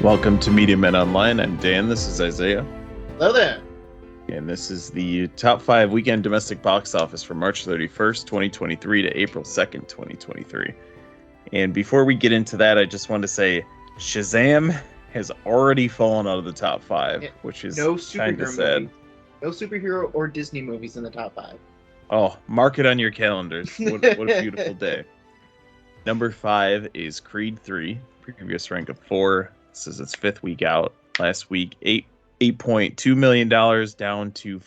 Welcome to Media Men Online. I'm Dan. This is Isaiah. Hello there. And this is the top 5 weekend domestic box office from March 31st, 2023 to April 2nd, 2023. And before we get into that, I just want to say Shazam has already fallen out of the top 5, which is kind of sad. No superhero or Disney movies in the top 5. Oh, mark it on your calendars. What a beautiful day. Number 5 is Creed 3, previous rank of 4. This is its 5th week out. Last week, $8.2 million down to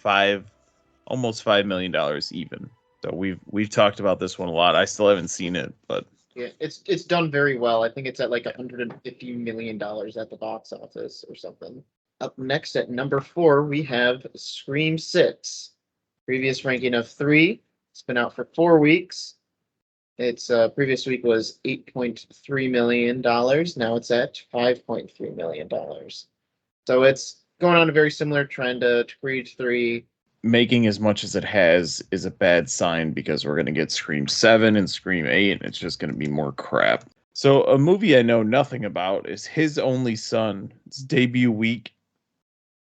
almost $5 million even. So we've talked about this one a lot. I still haven't seen it, but yeah, it's done very well. I think it's at like $150 million at the box office or something. Up next at number 4, we have Scream 6. Previous ranking of 3. It's been out for 4 weeks. Its previous week was $8.3 million. Now it's at $5.3 million. So it's going on a very similar trend to Creed 3. Making as much as it has is a bad sign because we're going to get Scream 7 and Scream 8, and it's just going to be more crap. So a movie I know nothing about is His Only Son. Its debut week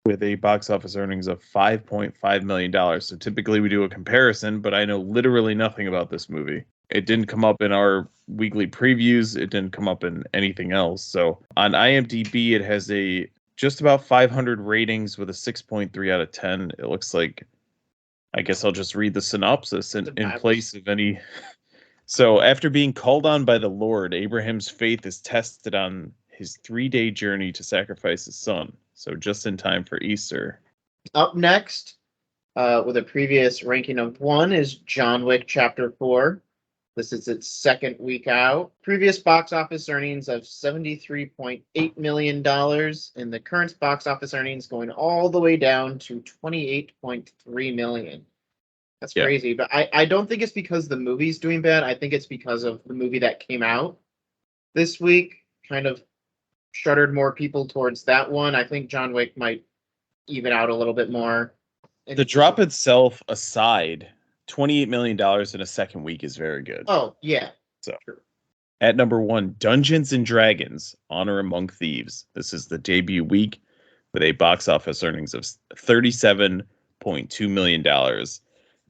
with a box office earnings of $5.5 million. So typically we do a comparison, but I know literally nothing about this movie. It didn't come up in our weekly previews. It didn't come up in anything else. So on IMDb, it has a just about 500 ratings with a 6.3 out of 10. It looks like, I guess I'll just read the synopsis in place of any. So after being called on by the Lord, Abraham's faith is tested on his 3-day journey to sacrifice his son. So just in time for Easter. Up next, with a previous ranking of 1, is John Wick Chapter 4. This is its 2nd week out. Previous box office earnings of $73.8 million, and the current box office earnings going all the way down to $28.3 million. That's crazy, but I don't think it's because the movie's doing bad. I think it's because of the movie that came out this week, kind of shuttered more people towards that one. I think John Wick might even out a little bit more. The drop itself aside, $28 million in a 2nd week is very good. Oh, yeah. So, at number 1, Dungeons and Dragons: Honor Among Thieves. This is the debut week with a box office earnings of $37.2 million. And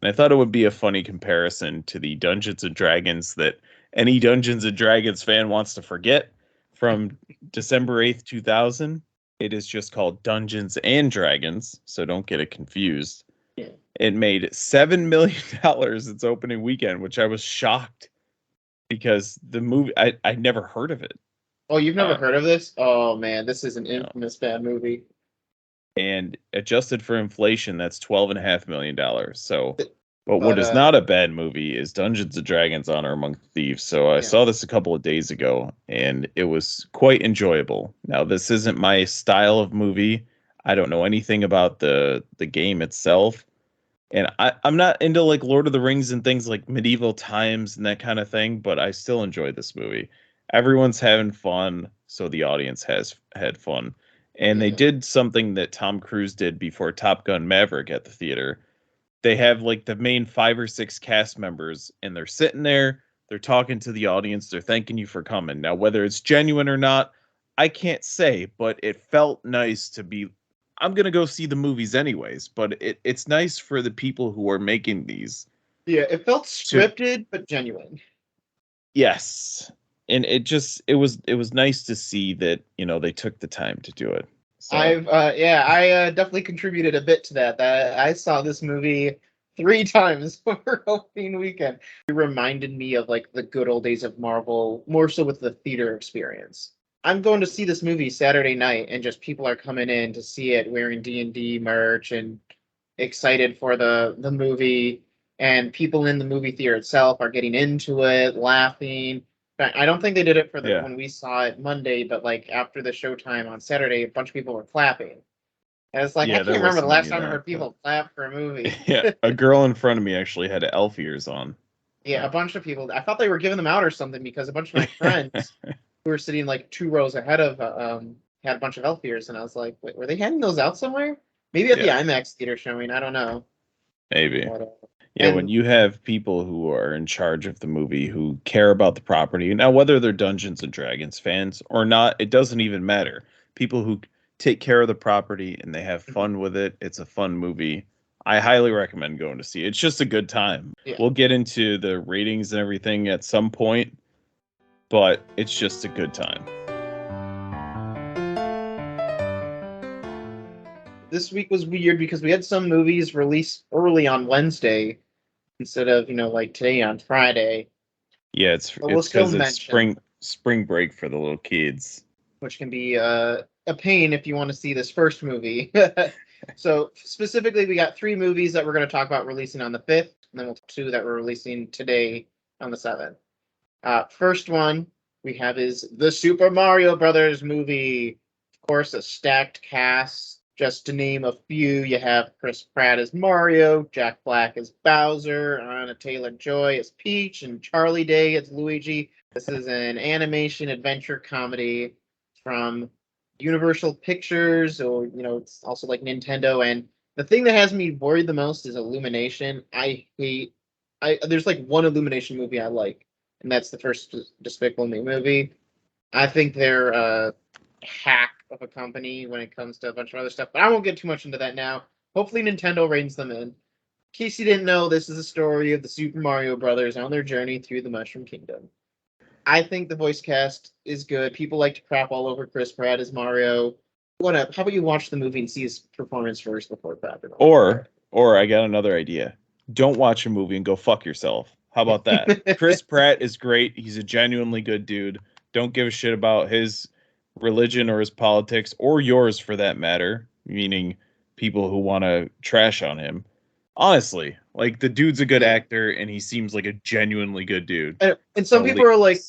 I thought it would be a funny comparison to the Dungeons and Dragons that any Dungeons and Dragons fan wants to forget from December 8th, 2000. It is just called Dungeons and Dragons, so don't get it confused. Yeah. It made $7 million its opening weekend, which I was shocked because the movie, I never heard of it. Oh, you've never heard of this? Oh, man, this is an infamous bad movie. And adjusted for inflation, that's $12.5 million. So, but what is not a bad movie is Dungeons and Dragons: Honor Among Thieves. So I saw this a couple of days ago, and it was quite enjoyable. Now, this isn't my style of movie. I don't know anything about the game itself. And I'm not into like Lord of the Rings and things like medieval times and that kind of thing, but I still enjoy this movie. Everyone's having fun, so the audience has had fun. And they did something that Tom Cruise did before Top Gun Maverick at the theater. They have like the main 5 or 6 cast members, and they're sitting there, they're talking to the audience, they're thanking you for coming. Now, whether it's genuine or not, I can't say, but it felt nice to be. I'm going to go see the movies anyways, but it's nice for the people who are making these. Yeah, it felt scripted, but genuine. Yes. And it was nice to see that, they took the time to do it. So. I definitely contributed a bit to that. I saw this movie 3 times over opening weekend. It reminded me of like the good old days of Marvel, more so with the theater experience. I'm going to see this movie Saturday night, and just people are coming in to see it wearing D&D merch and excited for the movie. And people in the movie theater itself are getting into it, laughing. I don't think they did it for when we saw it Monday, but like after the showtime on Saturday, a bunch of people were clapping. And it's like, I can't remember the last time I heard people clap for a movie. Yeah, a girl in front of me actually had elf ears on. Yeah, a bunch of people. I thought they were giving them out or something because a bunch of my friends who were sitting like 2 rows ahead of had a bunch of elf ears, and I was like, wait, were they handing those out somewhere? Maybe at the IMAX theater showing. I don't know. Maybe. Yeah, when you have people who are in charge of the movie who care about the property, now whether they're Dungeons and Dragons fans or not, it doesn't even matter. people who take care of the property and they have fun with it. It's a fun movie. I highly recommend going to see it. It's just a good time. Yeah. We'll get into the ratings and everything at some point, but it's just a good time. This week was weird because we had some movies released early on Wednesday instead of, like today on Friday. Yeah, it's because it's spring break for the little kids. Which can be a pain if you want to see this first movie. So specifically, we got 3 movies that we're going to talk about releasing on the 5th, and then we'll 2 that we're releasing today on the 7th. First one we have is the Super Mario Brothers movie. Of course, a stacked cast. Just to name a few, you have Chris Pratt as Mario, Jack Black as Bowser, Anna Taylor-Joy as Peach, and Charlie Day as Luigi. This is an animation adventure comedy from Universal Pictures, or it's also like Nintendo. And the thing that has me worried the most is Illumination. There's like one Illumination movie I like, and that's the first Despicable Me movie. I think they're a hack of a company when it comes to a bunch of other stuff, but I won't get too much into that now. Hopefully Nintendo reins them in. In case you didn't know, this is a story of the Super Mario Brothers on their journey through the Mushroom Kingdom. I think the voice cast is good. People like to crap all over Chris Pratt as Mario. Whatever. How about you watch the movie and see his performance first before crapping? Or I got another idea. Don't watch a movie and go fuck yourself. How about that? Chris Pratt is great. He's a genuinely good dude. Don't give a shit about his religion or his politics, or yours for that matter, meaning people who want to trash on him. Honestly, like, the dude's a good actor and he seems like a genuinely good dude. And some people are like,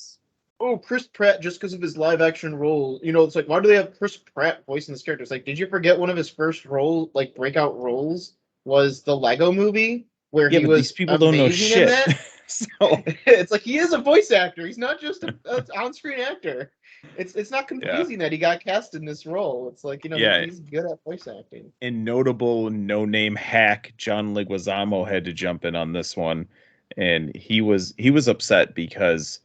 oh, Chris Pratt, just because of his live action role, it's like, why do they have Chris Pratt voicing this character? It's like, did you forget one of his first breakout roles was the Lego movie, where he was these people don't know shit. In that? So it's like, he is a voice actor. He's not just an on-screen actor. It's not confusing that he got cast in this role. It's like, he's good at voice acting. And notable no-name hack John Leguizamo had to jump in on this one, and he was upset because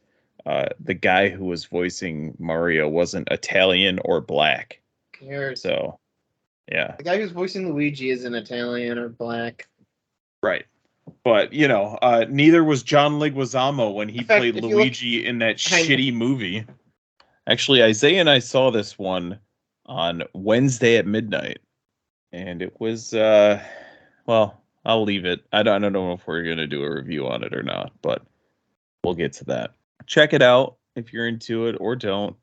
the guy who was voicing Mario wasn't Italian or black. Who cares? So, yeah. The guy who's voicing Luigi isn't Italian or black. Right. But, neither was John Leguizamo when he played Luigi in that shitty movie. Actually, Isaiah and I saw this one on Wednesday at midnight, and it was, well, I'll leave it. I don't know if we're going to do a review on it or not, but we'll get to that. Check it out if you're into it, or don't.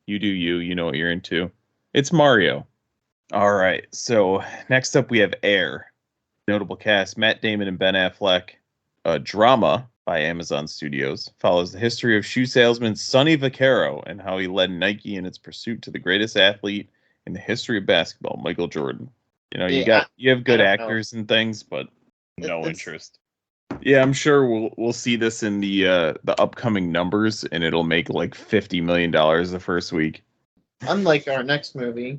You do you. You know what you're into. It's Mario. All right, so next up we have Air. Notable cast, Matt Damon and Ben Affleck. A drama by Amazon Studios follows the history of shoe salesman Sonny Vaccaro and how he led Nike in its pursuit to the greatest athlete in the history of basketball, Michael Jordan. You have good actors and things, but no interest. Yeah, I'm sure we'll see this in the upcoming numbers, and it'll make like $50 million the first week. Unlike our next movie,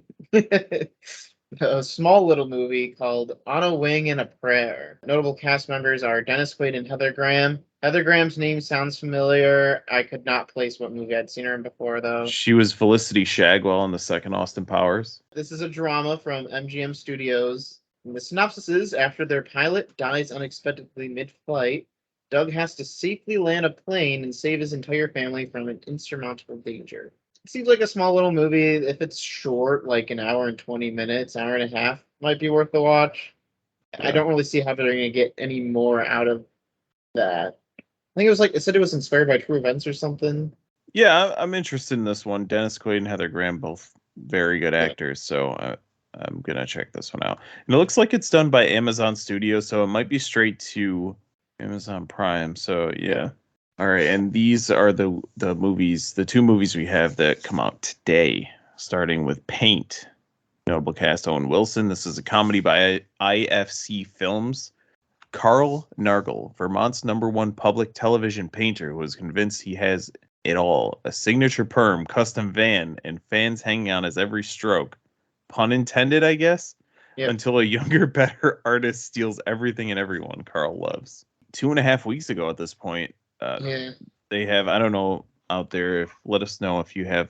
a small little movie called On a Wing and a Prayer. Notable cast members are Dennis Quaid and Heather Graham. Heather Graham's name sounds familiar. I could not place what movie I'd seen her in before, though. She was Felicity Shagwell in the second Austin Powers. This is a drama from MGM Studios. And the synopsis is, after their pilot dies unexpectedly mid-flight, Doug has to safely land a plane and save his entire family from an insurmountable danger. It seems like a small little movie. If it's short, like an hour and 20 minutes, hour and a half, might be worth the watch. Yeah. I don't really see how they're going to get any more out of that. I think it said it was inspired by true events or something. Yeah, I'm interested in this one. Dennis Quaid and Heather Graham, both very good actors, so I'm going to check this one out. And it looks like it's done by Amazon Studios, so it might be straight to Amazon Prime. So, yeah. All right, and these are the movies, the 2 movies we have that come out today, starting with Paint. Notable cast, Owen Wilson. This is a comedy by IFC Films. Carl Nargle, Vermont's #1 public television painter, who is convinced he has it all. A signature perm, custom van, and fans hanging on his every stroke. Pun intended, I guess? Yep. Until a younger, better artist steals everything and everyone Carl loves. 2.5 weeks ago at this point, they have, I don't know out there, let us know if you have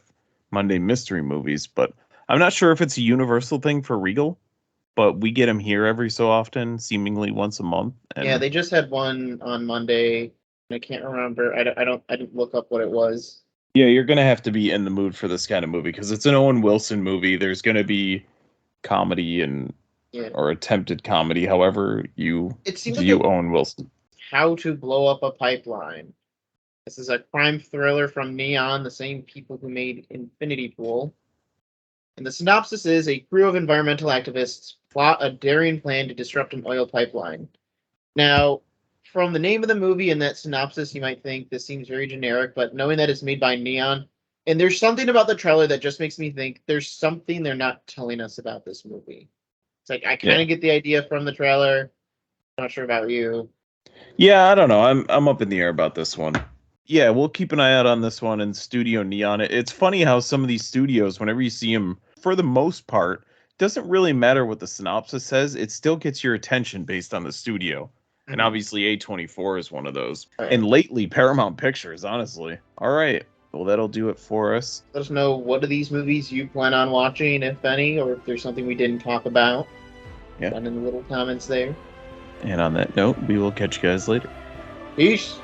Monday mystery movies, but I'm not sure if it's a universal thing for Regal, but we get them here every so often, seemingly once a month. And Yeah, they just had one on Monday. I can't remember. I didn't look up what it was. yeah, you're gonna have to be in the mood for this kind of movie because it's an Owen Wilson movie. There's gonna be comedy and or attempted comedy, however you view Owen Wilson. How to Blow Up a Pipeline. This is a crime thriller from Neon, the same people who made Infinity Pool. And the synopsis is a crew of environmental activists plot a daring plan to disrupt an oil pipeline. Now, from the name of the movie and that synopsis, you might think this seems very generic, but knowing that it's made by Neon, and there's something about the trailer that just makes me think there's something they're not telling us about this movie. It's like, I kind of get the idea from the trailer. I'm not sure about you. Yeah, I don't know. I'm up in the air about this one. Yeah, we'll keep an eye out on this one and Studio Neon. It's funny how some of these studios, whenever you see them, for the most part, doesn't really matter what the synopsis says. It still gets your attention based on the studio. Mm-hmm. And obviously A24 is one of those. Right. And lately, Paramount Pictures, honestly. All right. Well, that'll do it for us. Let us know what of these movies you plan on watching, if any, or if there's something we didn't talk about. Yeah. Down in the little comments there. And on that note, we will catch you guys later. Peace.